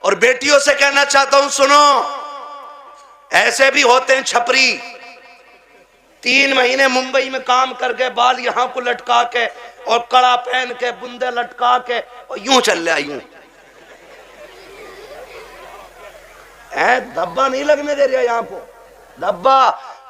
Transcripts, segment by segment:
और बेटियों से कहना चाहता हूं, सुनो, ऐसे भी होते हैं छपरी, 3 महीने मुंबई में काम करके बाल यहां को लटका के और कड़ा पहन के बुंदे लटका के और यूं चल रहा, यूं धब्बा नहीं लगने दे रहा यहां को, धब्बा।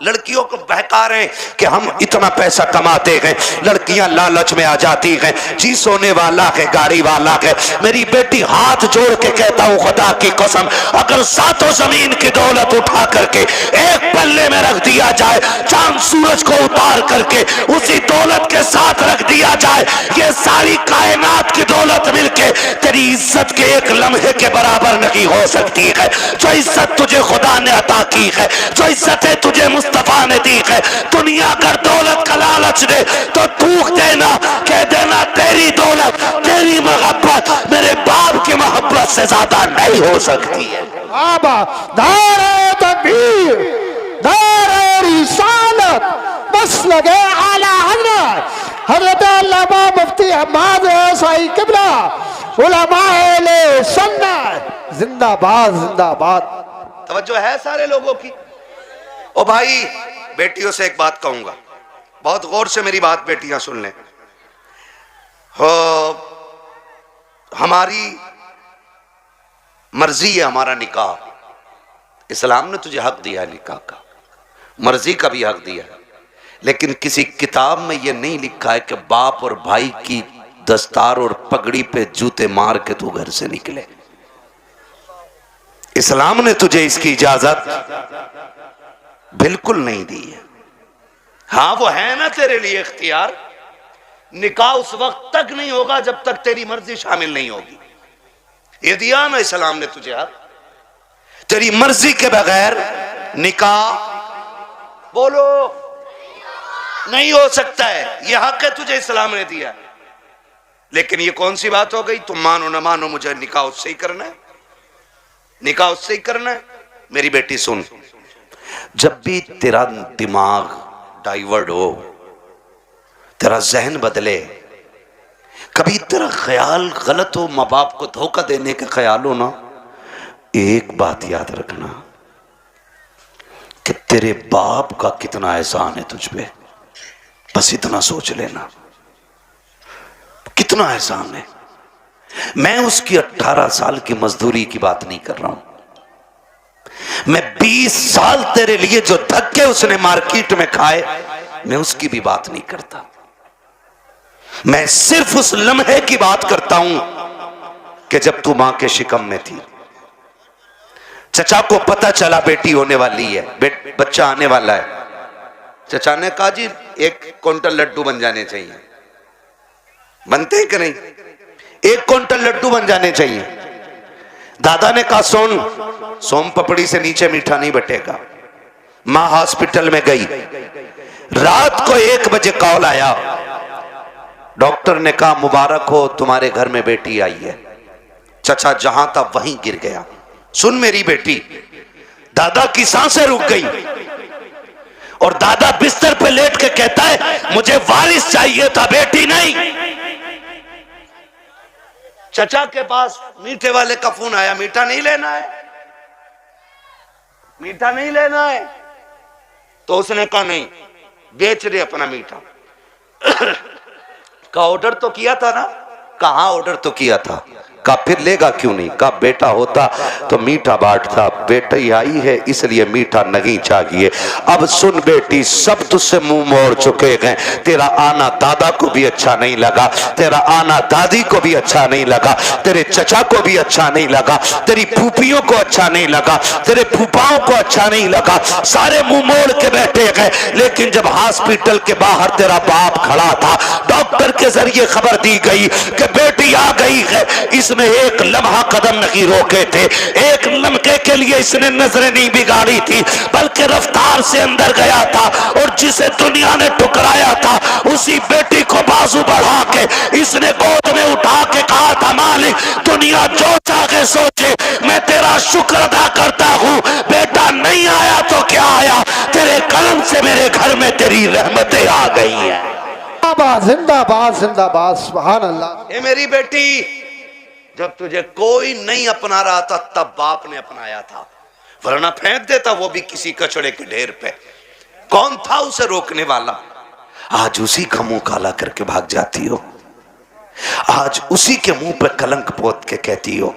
लड़कियों को बहका रहे हैं कि हम इतना पैसा कमाते हैं, लड़कियां लालच में आ जाती हैं, जी सोने वाला है, गाड़ी वाला है। मेरी बेटी हाथ जोड़ के कहता हूं, खुदा की कसम, अगर सातों जमीन की दौलत उठा करके एक पल्ले में रख दिया जाए, चांद सूरज को उतार करके उसी दौलत के साथ रख दिया जाए, ये सारी कायनात की दौलत मिलके तेरी इज्जत के एक लम्हे के बराबर नहीं हो सकती है। जो इज्जत तुझे खुदा ने अता की है, जो इज्जतें तुझे मुस्तफा ने दी है, दुनिया अगर दौलत का लालच दे तो थूक देना, कह देना तेरी दौलत, तेरी मोहब्बत मेरे बाप की मोहब्बत से ज्यादा नहीं हो सकती है। नारे तकबीर, नारे रिसालत, बस लगे आला हज़रत हज़रत अल्लामा मुफ्ती अहमद साई किबला उलमाए सुन्नत जिंदाबाद जिंदाबाद। तवज्जो है सारे लोगों की। ओ भाई, बेटियों से एक बात कहूंगा, बहुत गौर से मेरी बात बेटियां सुन लें। हो, हमारी मर्जी है हमारा निकाह, इस्लाम ने तुझे हक दिया है निकाह का, मर्जी का भी हक दिया है, लेकिन किसी किताब में यह नहीं लिखा है कि बाप और भाई की दस्तार और पगड़ी पे जूते मार के तू घर से निकले। इस्लाम ने तुझे इसकी इजाजत बिल्कुल नहीं दी है। हाँ, वो है ना तेरे लिए इख्तियार, निकाह उस वक्त तक नहीं होगा जब तक तेरी मर्जी शामिल नहीं होगी। ये दिया ना इस्लाम ने तुझे हक, तेरी मर्जी के बगैर निकाह बोलो नहीं हो सकता है, यह हक है तुझे इस्लाम ने दिया। लेकिन ये कौन सी बात हो गई, तुम मानो ना मानो मुझे निकाह उससे ही करना है, निकाह उससे ही करना है। मेरी बेटी सुन, जब भी तेरा दिमाग डाइवर्ट हो, तेरा जहन बदले, कभी तेरा ख्याल गलत हो, माँ बाप को धोखा देने का ख्याल हो ना, एक बात याद रखना कि तेरे बाप का कितना एहसान है तुझ पे, बस इतना सोच लेना, कितना एहसान है। मैं उसकी 18 साल की मजदूरी की बात नहीं कर रहा हूं, मैं 20 साल तेरे लिए जो धक्के उसने मार्केट में खाए, मैं उसकी भी बात नहीं करता। मैं सिर्फ उस लम्हे की बात करता हूं कि जब तू मां के शिकम में थी, चचा को पता चला बेटी होने वाली है, बच्चा आने वाला है, चचा ने कहा जी 1 क्विंटल लड्डू बन जाने चाहिए। बनते हैं कि नहीं? 1 क्विंटल लड्डू बन जाने चाहिए। दादा ने कहा सुन, सोम पपड़ी से नीचे मीठा नहीं बटेगा। मां हॉस्पिटल में गई, रात को 1 बजे कॉल आया, डॉक्टर ने कहा मुबारक हो, तुम्हारे घर में बेटी आई है। चचा जहां था वहीं गिर गया। सुन मेरी बेटी, दादा की सांसें रुक गई और दादा बिस्तर पे लेट के कहता है मुझे वारिस चाहिए था, बेटी नहीं। चचा के पास मीठे वाले का फोन आया, मीठा नहीं लेना है, मीठा नहीं लेना है। तो उसने कहा नहीं, बेच दे अपना मीठा। का ऑर्डर तो किया था ना, कहां ऑर्डर तो किया था, का फिर लेगा क्यों नहीं, का बेटा होता तो मीठा बांटता, बेटी आई है इसलिए मीठा नहीं चाहिए। अब सुन बेटी, सब तुझसे मुंह मोड़ चुके हैं, तेरा आना दादा को भी अच्छा नहीं लगा, तेरा आना दादी को भी अच्छा नहीं लगा, तेरे चचा को भी अच्छा नहीं लगा, तेरी फूफियों को अच्छा नहीं लगा, तेरे फूफाओं को अच्छा नहीं लगा, सारे मुंह मोड़ के बैठे गए। लेकिन जब हॉस्पिटल के बाहर तेरा बाप खड़ा था, डॉक्टर के जरिए खबर दी गई कि बेटी आ गई है, इसमें एक लम्हा कदम नहीं रोके थे, एक लम्हे के लिए इसने नजरें नहीं बिगाड़ी थी, बल्कि रफ्तार से अंदर गया था और जिसे दुनिया ने ठुकराया था उसी बेटी को बाजू बढ़ा के इसने गोद में उठा के कहा था मालिक दुनिया जो चाहे सोचे, मैं तेरा शुक्र अदा करता हूँ, बेटा नहीं आया तो क्या आया, तेरे कलम से मेरे घर में तेरी रहमतें आ गई है। जिंदाबाद जिंदाबाद जिंदाबाद, सुभान अल्लाह। ये मेरी बेटी जब तुझे कोई नहीं अपना रहा था तब बाप ने अपनाया था, वरना फेंक देता वो भी किसी कचड़े के ढेर पे। कौन था उसे रोकने वाला? आज उसी का मुंह काला करके भाग जाती हो, आज उसी के मुंह पे कलंक पोत के कहती हो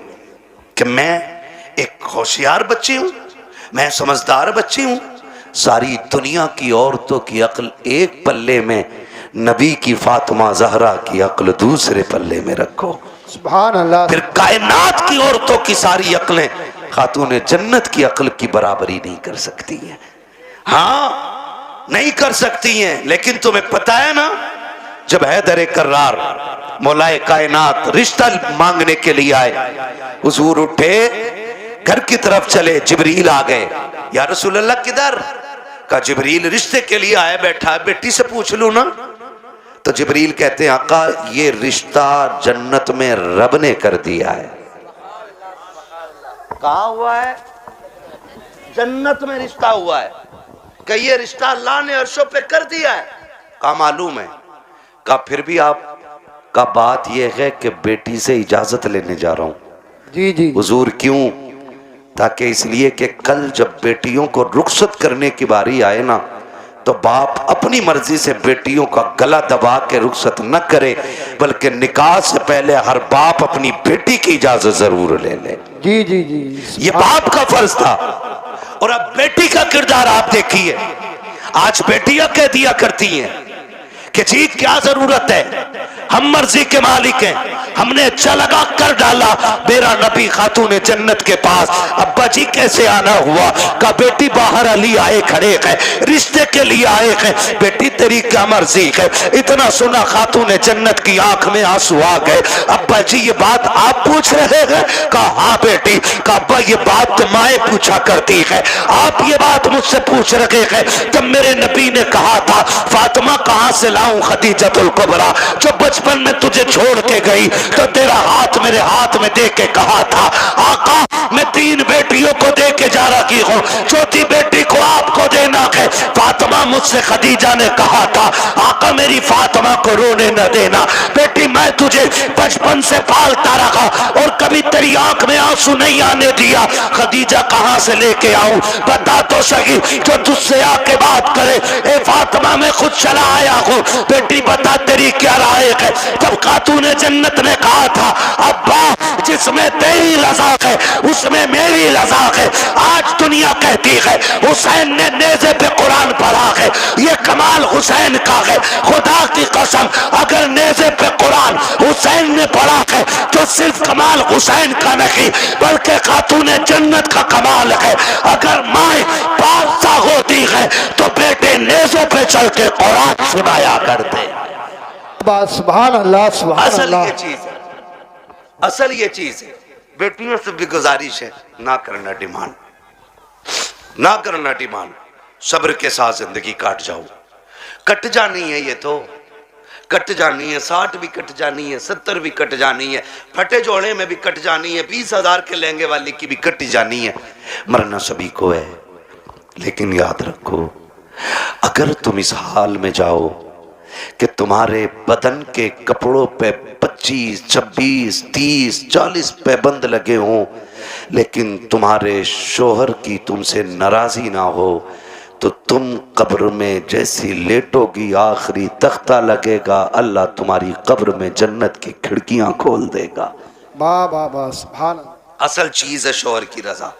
कि मैं एक होशियार बच्ची हूं, मैं समझदार बच्ची हूं। सारी दुनिया की औरतों की अक्ल एक पल्ले में, नबी की फातिमा जहरा की अक्ल दूसरे पल्ले में रखो। सुभान अल्लाह। फिर कायनात की औरतों की सारी अक्लें खातून जन्नत की अक्ल की बराबरी नहीं कर सकती हैं। हाँ नहीं कर सकती हैं, लेकिन तुम्हें पता है ना, जब हैदर कर्रार मौलाए कायनात रिश्ता मांगने के लिए आए, हुजूर उठे घर की तरफ चले, जिब्रील आ गए। या रसूल अल्लाह किधर? का जिब्रील रिश्ते के लिए आया बैठा है, बेटी से पूछ लूं ना। तो जिब्रील कहते हैं आका ये रिश्ता जन्नत में रब ने कर दिया है। कहा हुआ है? जन्नत में रिश्ता हुआ है। कि ये रिश्ता अल्लाह ने अर्शों पे कर दिया है। का मालूम है? का फिर भी आप का बात यह है कि बेटी से इजाजत लेने जा रहा हूं। जी जी। हुजूर क्यों? ताकि इसलिए कि कल जब बेटियों को रुखसत करने की बारी आए ना, तो बाप अपनी मर्जी से बेटियों का गला दबा के रुखसत न करे, बल्कि निकाह से पहले हर बाप अपनी बेटी की इजाजत जरूर ले ले। जी जी जी। ये बाप का फर्ज था। और अब बेटी का किरदार आप देखिए। आज बेटियां कह दिया करती हैं कि जी क्या जरूरत है, हम मर्जी के मालिक हैं, हमने अच्छा लगा कर डाला मेरा नबी खातून जन्नत के पास, अब्बा जी कैसे आना हुआ? का बेटी बाहर अली आए खड़े हैं, रिश्ते के लिए आए हैं, बेटी तेरी क्या मर्जी है? इतना सुना खातून जन्नत की आंख में आंसू आ गए। अब्बा जी ये बात आप पूछ रहे हैं? कहा हाँ बेटी। का अब्बा ये बात तो माए पूछा करती है, आप ये बात मुझसे पूछ रहे हैं जब मेरे नबी ने कहा था फातिमा कहां से लाऊं खदीजतुल कुबरा, जो बचपन में तुझे छोड़ के गई तो तेरा हाथ मेरे हाथ में दे के कहा था आका मैं 3 बेटियों को दे के जा रही हूँ, चौथी बेटी को आपको देना है। फातिमा मुझसे खदीजा ने कहा था आका मेरी फातिमा को रोने न देना, बेटी मैं तुझे बचपन से पालता रहा और कभी तेरी आंख में आंसू नहीं आने दिया। खदीजा कहां से लेके आऊं? बता तो सही, जो तुझसे आके बात करे। ए फातिमा मैं खुद चला आया हूँ, बेटी बता तेरी क्या राय है? जब खातून जन्नत ने कहा था अब्बा जिसमें तेरी रजा है उसमें मेरी रजा है। आज दुनिया कहती है हुसैन ने नेज़े पे कुरान पढ़ा है, ये कमाल हुसैन का है। खुदा की कसम अगर नेज़े पे कुरान हुसैन ने पढ़ा है तो सिर्फ कमाल हुसैन का नहीं बल्कि खातून जन्नत का कमाल है। अगर माए बादशाह होती है तो बेटे नेज़ों पे चल के कुरान सुनाया करते। सुभान अल्लाह सुभान असल अल्लाह। ये चीज है, असल ये चीज है। बेटियों से भी गुजारिश है ना करना डिमांड, ना करना डिमांड। सब्र के साथ जिंदगी काट जाओ, कट जानी है ये तो कट जानी है। 60 भी कट जानी है, 70 भी कट जानी है, फटे जोड़े में भी कट जानी है, 20,000 के लहंगे वाली की भी कट जानी है। मरना सभी को है, लेकिन याद रखो अगर तुम इस हाल में जाओ कि तुम्हारे बदन के कपड़ों पे 25, 26, 30, 40 पैबंद लगे हों, लेकिन तुम्हारे शोहर की तुमसे नाराजी ना हो, तो तुम कब्र में जैसी लेटोगी आखिरी तख्ता लगेगा, अल्लाह तुम्हारी कब्र में जन्नत की खिड़कियां खोल देगा। वाह वाह वाह सुभान। असल चीज है शोहर की रजा।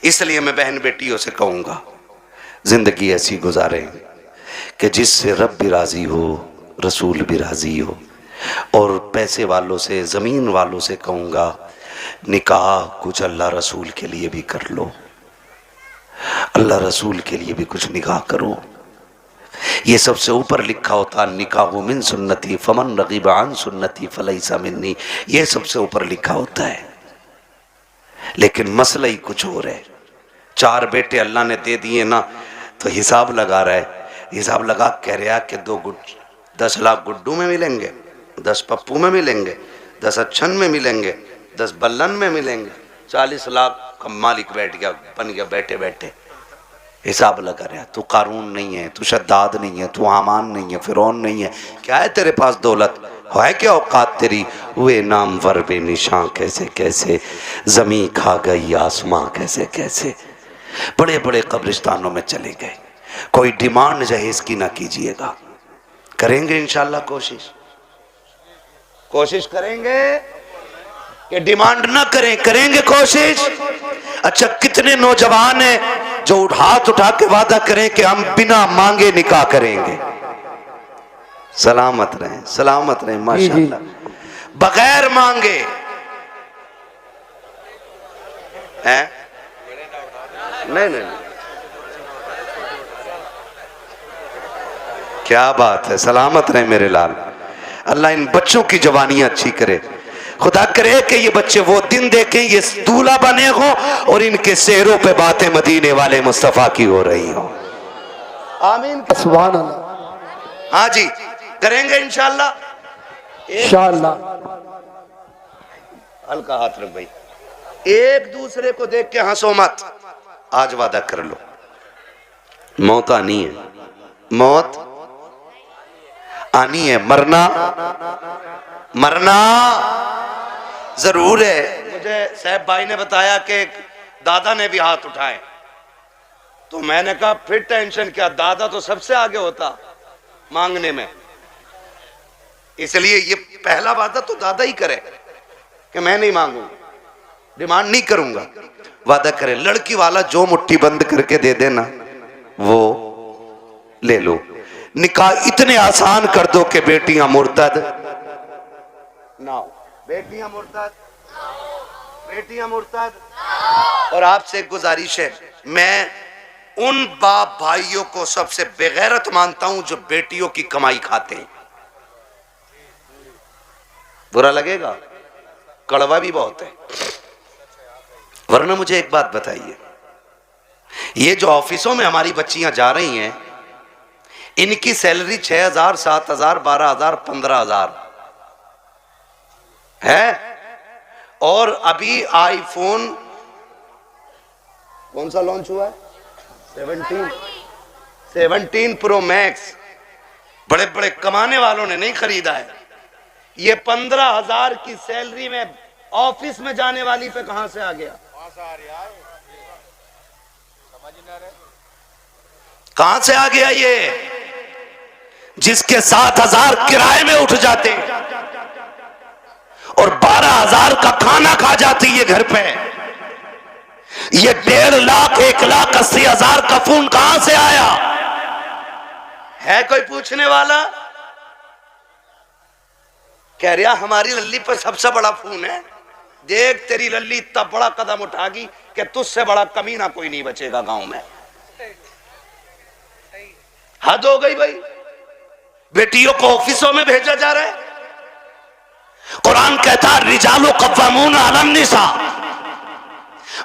इसलिए मैं बहन बेटियों से कहूंगा जिंदगी ऐसी गुजारें कि जिससे रब भी राजी हो, रसूल भी राजी हो। और पैसे वालों से, जमीन वालों से कहूंगा निकाह कुछ अल्लाह रसूल के लिए भी कर लो, अल्लाह रसूल के लिए भी कुछ निकाह करो। ये सबसे ऊपर लिखा होता निकाह मिन सुन्नती फमन रगीब अन सुन्नती फलैसा मिन्नी, ये सबसे ऊपर लिखा होता है। लेकिन मसला ही कुछ और है। 4 बेटे अल्लाह ने दे दिए ना, तो हिसाब लगा रहा है, हिसाब लगा कह रहा कि 10 लाख गुड्डू में मिलेंगे, 10 पप्पू में मिलेंगे, 10 अच्छन में मिलेंगे, 10 बल्लन में मिलेंगे, 40 लाख का मालिक बैठ गया, बन गया बैठे बैठे। हिसाब लगा रहा, तू कारून नहीं है, तू शद्दाद नहीं है, तू हामान नहीं है, फिरौन नहीं है, क्या है तेरे पास दौलत? है क्या औकात तेरी, हुए नामवर बेनिशां कैसे कैसे, जमी खा गई आसमां कैसे कैसे। बड़े बड़े कब्रिस्तानों में चले गए। कोई डिमांड जहेज की ना कीजिएगा, करेंगे इंशाल्लाह कोशिश, कोशिश करेंगे कि डिमांड ना करें, करेंगे कोशिश। अच्छा कितने नौजवान हैं जो हाथ उठा के वादा करें कि हम बिना मांगे निकाह करेंगे। सलामत रहें माशाअल्लाह, बगैर मांगे हैं। नहीं, क्या बात है, सलामत रहे मेरे लाल। अल्लाह इन बच्चों की जवानियां अच्छी करे, खुदा करे कि ये बच्चे वो दिन देखें ये दूल्हा बने हो और इनके चेहरों पे बातें मदीने वाले मुस्तफा की हो रही हो। आमीन, सुभान अल्लाह। हाँ जी, करेंगे इंशाल्लाह। इंशाअल्लाह। हल्का हाथ रख भाई, एक दूसरे को देख के हंसो मत, आज वादा कर लो। मौत आनी है, मौत आनी है, मरना जरूर है। मुझे साहब भाई ने बताया कि दादा ने भी हाथ उठाए, तो मैंने कहा फिर टेंशन क्या, दादा तो सबसे आगे होता मांगने में, इसलिए ये पहला वादा तो दादा ही करे कि मैं नहीं मांगूंगा, डिमांड नहीं करूंगा। वादा करे, लड़की वाला जो मुट्ठी बंद करके दे देना वो ले लो। निकाह इतने आसान कर दो कि बेटियां मुर्तद ना हो, बेटियां मुर्तद। और आपसे एक गुजारिश है, मैं उन बाप भाइयों को सबसे बेगैरत मानता हूं जो बेटियों की कमाई खाते हैं। बुरा लगेगा, कड़वा भी बहुत है। वरना मुझे एक बात बताइए, ये जो ऑफिसों में हमारी बच्चियां जा रही हैं, इनकी सैलरी 6,000, 7,000, 12,000, 15,000 है। और अभी आईफोन कौन सा लॉन्च हुआ है, 17 प्रो मैक्स, बड़े बड़े कमाने वालों ने नहीं खरीदा है। ये 15,000 की सैलरी में ऑफिस में जाने वाली पे कहां से आ गया, कहां से आ गया ये, जिसके 7,000 किराए में उठ जाते और 12,000 का खाना खा जाती है घर पे। ये 1.5 लाख 1,80,000 का फोन कहां से आया है, कोई पूछने वाला? कह रहा हमारी लल्ली पर सबसे बड़ा फोन है, देख तेरी लल्ली इतना बड़ा कदम उठागी कि तुझसे बड़ा कमीना कोई नहीं बचेगा गांव में। हद हो गई भाई, बेटियों को ऑफिसों में भेजा जा रहा है। कुरान कहता है रिजालु कव्वामून अलन निसा,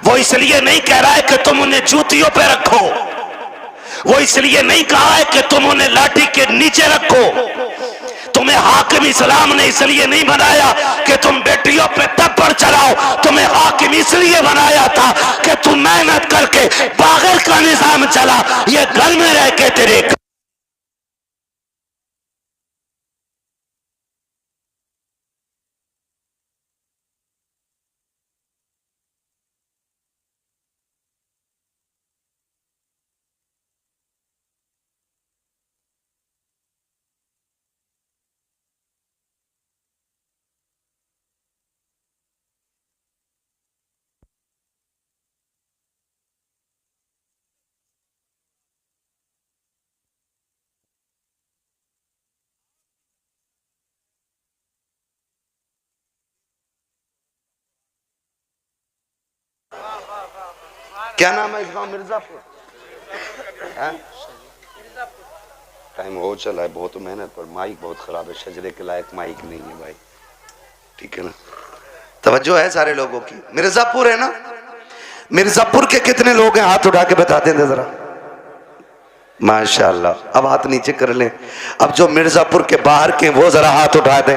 वो इसलिए नहीं कह रहा है कि तुम उन्हें जूतियों पे रखो, वो इसलिए नहीं कहा है कि तुम उन्हें लाठी के नीचे रखो। तुम्हें हाकिम इस्लाम ने इसलिए नहीं बनाया कि तुम बेटियों पे थप्पड़ चलाओ, तुम्हें हाकिम इसलिए बनाया था कि तुम मेहनत करके बागर का निजाम चला, ये घर में रह के तेरे। क्या नाम है इस गांव, मिर्जापुर? टाइम हो चला है, बहुत मेहनत पर माइक बहुत खराब है, शजरे के लायक माइक नहीं है भाई, ठीक है ना? तवज्जो है सारे लोगों की। मिर्जापुर है ना, मिर्जापुर के कितने लोग हैं हाथ उठा के बता दें जरा, माशाल्लाह। अब हाथ नीचे कर लें। अब जो मिर्जापुर के बाहर के वो जरा हाथ उठा दें।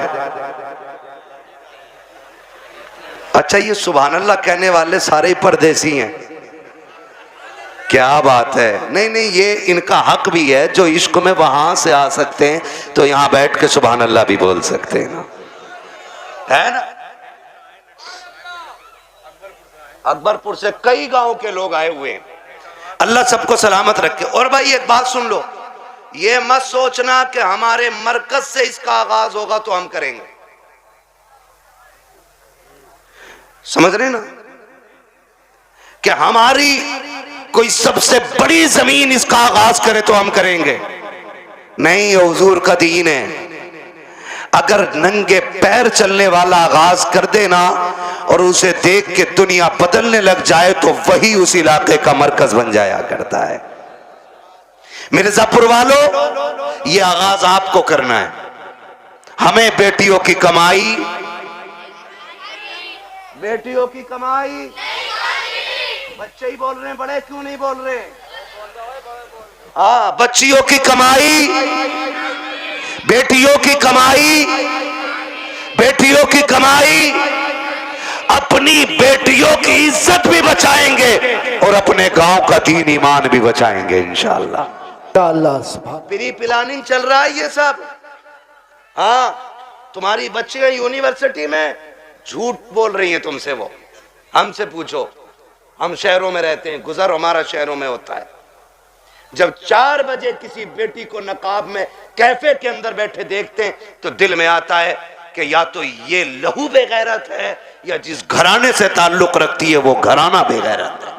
अच्छा, ये सुभान अल्लाह कहने वाले सारे ही परदेसी हैं, क्या बात है। नहीं नहीं, ये इनका हक भी है, जो इश्क में वहां से आ सकते हैं तो यहां बैठ के सुभान अल्लाह भी बोल सकते हैं ना, है ना। अकबरपुर से कई गांव के लोग आए हुए हैं, अल्लाह सबको सलामत रखे। और भाई एक बात सुन लो, ये मत सोचना कि हमारे मरकज से इसका आगाज होगा तो हम करेंगे, समझ रहे ना, कि हमारी कोई सबसे बड़ी जमीन इसका आगाज करे तो हम करेंगे नहीं। ये हुजूर का दीन है। अगर नंगे पैर चलने वाला आगाज कर देना और उसे देख के दुनिया बदलने लग जाए तो वही उस इलाके का मरकज बन जाया करता है। मिर्जापुर वालों, ये आगाज आपको करना है। हमें बेटियों की कमाई, बेटियों की कमाई, बच्चे ही बोल रहे हैं, बड़े क्यों नहीं बोल रहे? हाँ, बच्चियों की कमाई, बेटियों की कमाई, बेटियों की कमाई, अपनी बेटियों की इज्जत भी बचाएंगे और अपने गांव का दीन ईमान भी बचाएंगे इंशाअल्लाह। फ्री प्लानिंग चल रहा है ये सब। हाँ, तुम्हारी बच्चियां यूनिवर्सिटी में झूठ बोल रही हैं तुमसे, वो हमसे पूछो, हम शहरों में रहते हैं, गुजर हमारा शहरों में होता है। जब 4 बजे किसी बेटी को नकाब में कैफे के अंदर बैठे देखते हैं तो दिल में आता है कि या तो ये लहू बेगैरत है या जिस घराने से ताल्लुक रखती है वो घराना बेगैरत है।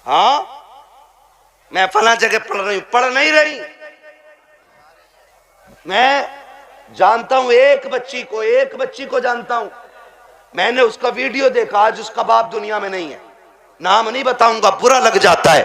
हाँ, मैं फला जगह पढ़ रही हूं, पढ़ नहीं रही। मैं जानता हूं एक बच्ची को जानता हूं, मैंने उसका वीडियो देखा, आज उसका बाप दुनिया में नहीं है, नाम नहीं बताऊंगा, बुरा लग जाता है।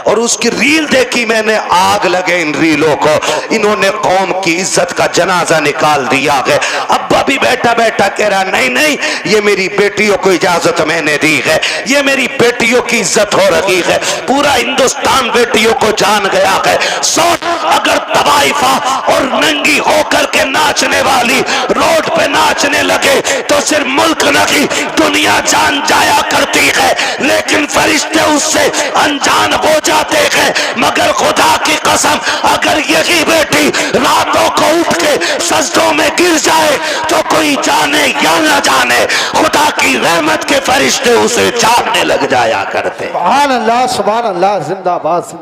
और उसकी रील देखी मैंने, आग लगे इन रीलों को, इन्होंने कौम की इज्जत का जनाजा निकाल दिया है। अब्बा भी बैठा बैठा कह रहा नहीं नहीं, ये मेरी बेटियों को इजाजत मैंने दी है, ये मेरी बेटियों की इज्जत हो रही है, पूरा हिंदुस्तान बेटियों को जान गया है। सोच, अगर तवाइफा और नंगी होकर के नाचने वाली रोड पे नाचने लगे तो सिर्फ मुल्क नहीं दुनिया जान जाया करती है, लेकिन फरिश्ते उससे अनजान हो जाते हैं। मगर खुदा की कसम, अगर यही बेटी रातों को उठ के सजदों में गिर जाए तो कोई जाने या न जाने खुदा की रहमत के फरिश्ते उसे चाटने लग जाया करते। सुभान अल्लाह, सुभान अल्लाह, जिंदाबाद।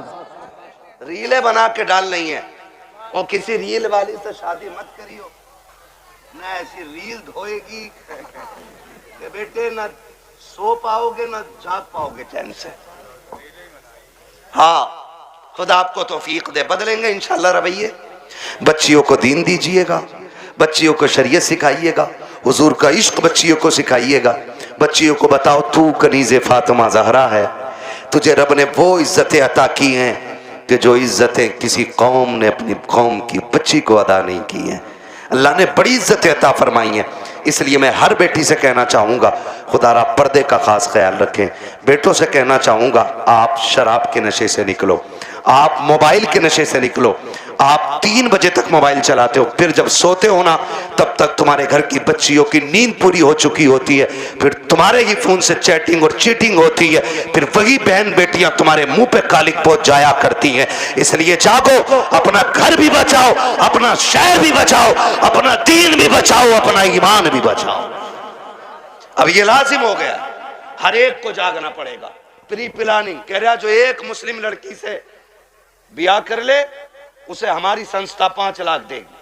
रीलें बना के डाल नहीं है, और किसी रील वाली से शादी मत करियो ना, ऐसी रील धोएगी कि बेटे ना सो पाओगे ना जाग पाओगे चैन से। हाँ, खुदा आपको तौफीक दे, बदलेंगे इंशाल्लाह रवैये। बच्चियों को दीन दीजिएगा, बच्चियों को शरीयत सिखाइएगा, हुजूर का इश्क बच्चियों को सिखाइएगा। बच्चियों को बताओ तू कनीज़े फातिमा ज़हरा है, तुझे रब ने वो इज्जतें अता की हैं कि जो इज्जतें किसी कौम ने अपनी कौम की बच्ची को अदा नहीं की हैं। अल्लाह ने बड़ी इज्जतें अता फरमाई हैं। इसलिए मैं हर बेटी से कहना चाहूँगा, खुदारा पर्दे का खास ख्याल रखें। बेटों से कहना चाहूँगा, आप शराब के नशे से निकलो, आप मोबाइल के नशे से निकलो। आप 3 बजे तक मोबाइल चलाते हो, फिर जब सोते हो ना तब तक तुम्हारे घर की बच्चियों की नींद पूरी हो चुकी होती है, फिर तुम्हारे ही फोन से चैटिंग और चीटिंग होती है, फिर वही बहन बेटियां तुम्हारे मुंह पे कालिक पहुंच जाया करती हैं। इसलिए जागो, अपना घर भी बचाओ, अपना शहर भी बचाओ, अपना दीन भी बचाओ, अपना ईमान भी बचाओ। अब ये लाजिम हो गया, हर एक को जागना पड़ेगा। प्री प्लानिंग कह रहा, जो एक मुस्लिम लड़की से ब्याह कर ले उसे हमारी संस्था 5 लाख देगी।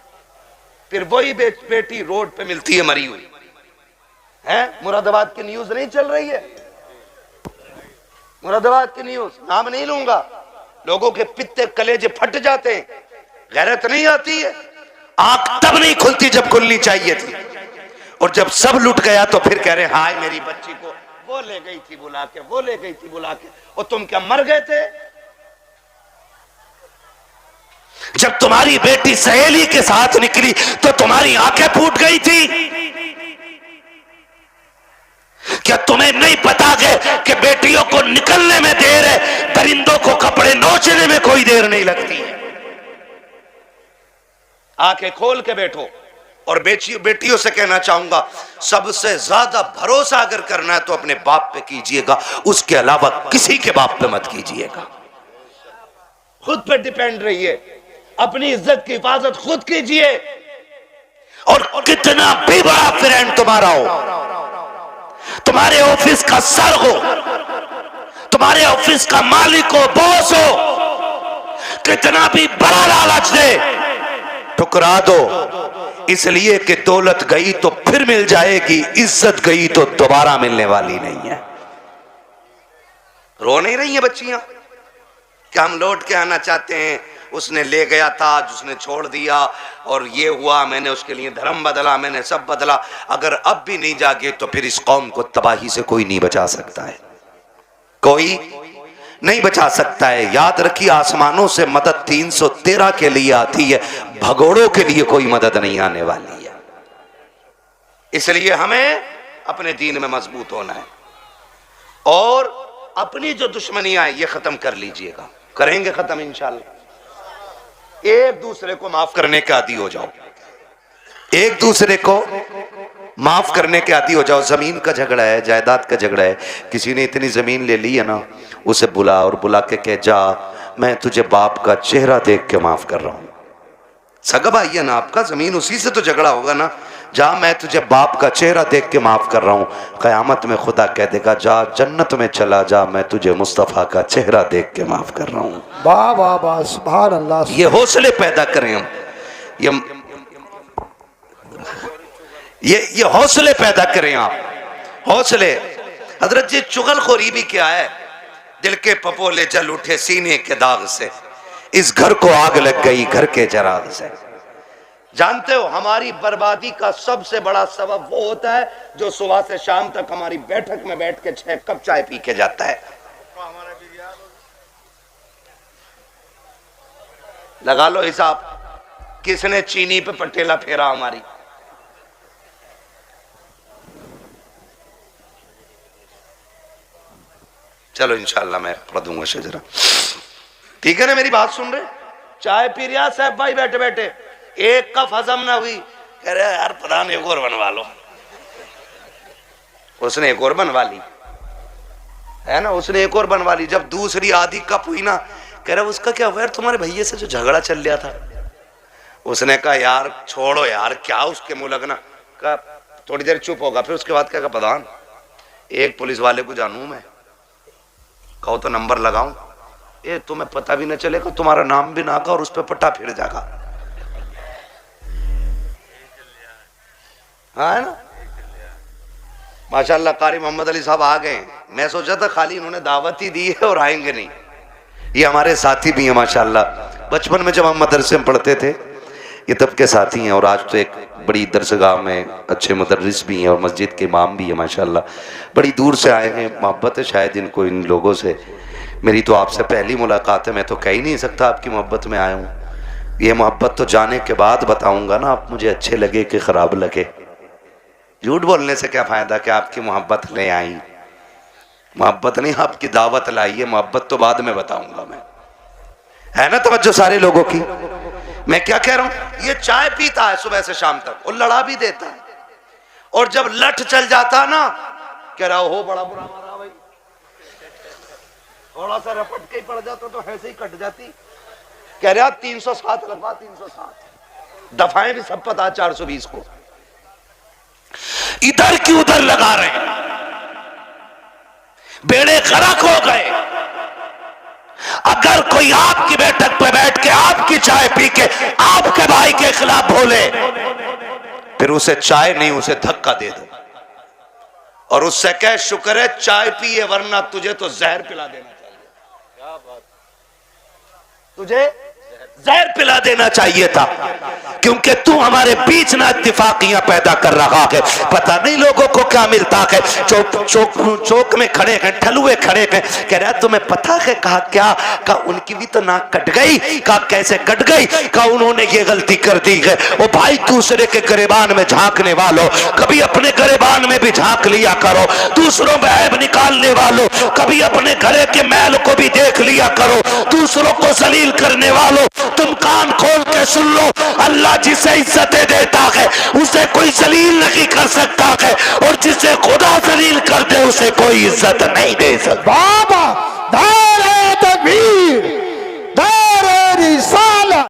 फिर वही बेटी रोड पे मिलती है मरी हुई है। मुरादाबाद की न्यूज नहीं चल रही है, मुरादाबाद की न्यूज, नाम नहीं लूंगा, लोगों के पित्ते कलेजे फट जाते हैं, गैरत नहीं आती है। आंख तब नहीं खुलती जब खुलनी चाहिए थी, और जब सब लुट गया तो फिर कह रहे हाय मेरी बच्ची को वो ले गई थी बुला के, वो ले गई थी बुला के। और तुम क्या मर गए थे? जब तुम्हारी बेटी सहेली के साथ निकली तो तुम्हारी आंखें फूट गई थी? क्या तुम्हें नहीं पता कि बेटियों को निकलने में देर है, परिंदों को कपड़े नोचने में कोई देर नहीं लगती है। आंखें खोल के बैठो, और बेटियों से कहना चाहूंगा, सबसे ज्यादा भरोसा अगर करना है तो अपने बाप पे कीजिएगा, उसके अलावा किसी के बाप पे मत कीजिएगा। खुद पे डिपेंड रहिए, अपनी इज्जत की हिफाजत खुद कीजिए। और कितना भी बड़ा फ्रेंड तुम्हारा हो, तुम्हारे ऑफिस का सर हो, तुम्हारे ऑफिस का मालिक हो, बॉस हो, कितना भी बड़ा लालच दे, ठुकरा दो। इसलिए कि दौलत गई तो फिर मिल जाएगी, इज्जत गई तो दोबारा मिलने वाली नहीं है। रो नहीं रही हैं बच्चियां कि हम लौट के आना चाहते हैं, उसने ले गया था, उसने छोड़ दिया और ये हुआ, मैंने उसके लिए धर्म बदला, मैंने सब बदला। अगर अब भी नहीं जागे तो फिर इस कौम को तबाही से कोई नहीं बचा सकता है, कोई नहीं बचा सकता है। याद रखिए, आसमानों से मदद 313 के लिए आती है, भगोड़ों के लिए कोई मदद नहीं आने वाली है। इसलिए हमें अपने दीन में मजबूत होना है और अपनी जो दुश्मनियां है ये खत्म कर लीजिएगा। करेंगे खत्म इंशाल्लाह। एक दूसरे को माफ करने के आदी हो जाओ, एक दूसरे को माफ करने के आदी हो जाओ। जमीन का झगड़ा है, जायदाद का झगड़ा है, किसी ने इतनी जमीन ले ली है ना, उसे बुला और बुला के कह, जा मैं तुझे बाप का चेहरा देख के माफ कर रहा हूं। सगा भाई है ना आपका, जमीन उसी से तो झगड़ा होगा ना। जा मैं तुझे बाप का चेहरा देख के माफ कर रहा हूं। कयामत में खुदा कह देगा, जा जन्नत में चला जा, मैं तुझे मुस्तफा का चेहरा देख के माफ कर रहा हूं। वाह वाह वाह, सुभान अल्लाह। ये हौसले पैदा करें हम, ये हौसले पैदा करें आप, हौसले। हजरत जी, चुगलखोरी भी क्या है? दिल के पपोले जल उठे सीने के दाग से, इस घर को आग लग गई घर के चराग से। जानते हो, हमारी बर्बादी का सबसे बड़ा सबब वो होता है जो सुबह से शाम तक हमारी बैठक में बैठ के 6 कप चाय पी के जाता है। लगा लो हिसाब, किसने चीनी पे पटेला फेरा हमारी। चलो इंशाल्लाह मैं पढ़ दूंगा शजरा, ठीक है ना? मेरी बात सुन रहे? चाय पी रहा साहब भाई बैठे बैठे, एक कप हजम ना हुई, कह रहे यार प्रधान एक और बनवा लो। उसने एक और बनवा ली है ना, उसने एक और बनवा ली। जब दूसरी आधी कप हुई ना, कह रहा उसका क्या हुआ यार, तुम्हारे भैया से जो झगड़ा चल रहा था। उसने कहा यार छोड़ो यार, क्या उसके मुंह लगना। कहा थोड़ी देर चुप होगा, फिर उसके बाद क्या, प्रधान एक पुलिस वाले को जानू मैं, कहो तो नंबर लगाऊं, ये तुम्हें पता भी न चलेगा, तुम्हारा नाम भी ना का और उस पर पट्टा फिर जाएगा। हाँ है ना? माशाल्लाह कारी मोहम्मद अली साहब आ गए। मैं सोचा था खाली इन्होंने दावत ही दी है और आएंगे नहीं। ये हमारे साथी भी हैं माशाल्लाह। बचपन में जब हम मदरसे में पढ़ते थे ये तब के साथी हैं, और आज तो एक बड़ी दरसगाह में अच्छे मुदर्रिस भी हैं और मस्जिद के इमाम भी हैं माशाल्लाह। बड़ी दूर से आए हैं, मोहब्बत है शायद इनको इन लोगों से। मेरी तो आपसे पहली मुलाकात है, मैं तो कह ही नहीं सकता आपकी मोहब्बत में आया हूँ। ये मोहब्बत तो जाने के बाद बताऊँगा ना, आप मुझे अच्छे लगे कि ख़राब लगे। झूठ बोलने से क्या फ़ायदा कि आपकी मोहब्बत ले आई। मोहब्बत नहीं, आपकी दावत लाई है, मोहब्बत तो बाद में बताऊँगा मैं। है ना तवज्जो सारे लोगों की? मैं क्या कह रहा हूं, ये चाय पीता है सुबह से शाम तक और लड़ा भी देता है, और जब लठ चल जाता ना, कह रहा हो बड़ा बुरा मारा भाई, थोड़ा सा रपट के ही पड़ जाता तो ऐसे ही कट जाती। कह रहा 307 लगवा, 307 दफाएं भी सब पता 420 को इधर की उधर लगा रहे हैं, बेड़े गर्क हो गए। अगर कोई आपकी बैठक पे बैठ के आपकी चाय पी के आपके भाई के खिलाफ बोले, फिर उसे चाय नहीं उसे धक्का दे दो और उससे कह शुक्र है चाय पिए, वरना तुझे तो जहर पिला देना चाहिए। क्या बात, तुझे जहर पिला देना चाहिए था, क्योंकि तू हमारे बीच ना इत्तेफाकियां पैदा कर रहा है। पता नहीं लोगों को क्या मिलता है। चौक में खड़े हैं, ठलुए खड़े हैं, कह रहा तुम्हें पता है? कहा क्या? कहा उनकी भी तो नाक कट गई। कहा कैसे कट गई? कहा उन्होंने ये गलती कर दी है। ओ भाई, दूसरे के गिरेबान में झांकने वालों, कभी अपने गिरेबान में भी झांक लिया करो। दूसरों में ऐब निकालने वालों, कभी अपने घरे के मैल को भी देख लिया करो। दूसरों को जलील करने वालों, तुम कान खोल के सुन लो, अल्लाह जिसे इज्जतें देता है उसे कोई जलील नहीं कर सकता है, और जिसे खुदा जलील कर दे उसे कोई इज्जत नहीं दे सकता। बाबा नारे तकबीर।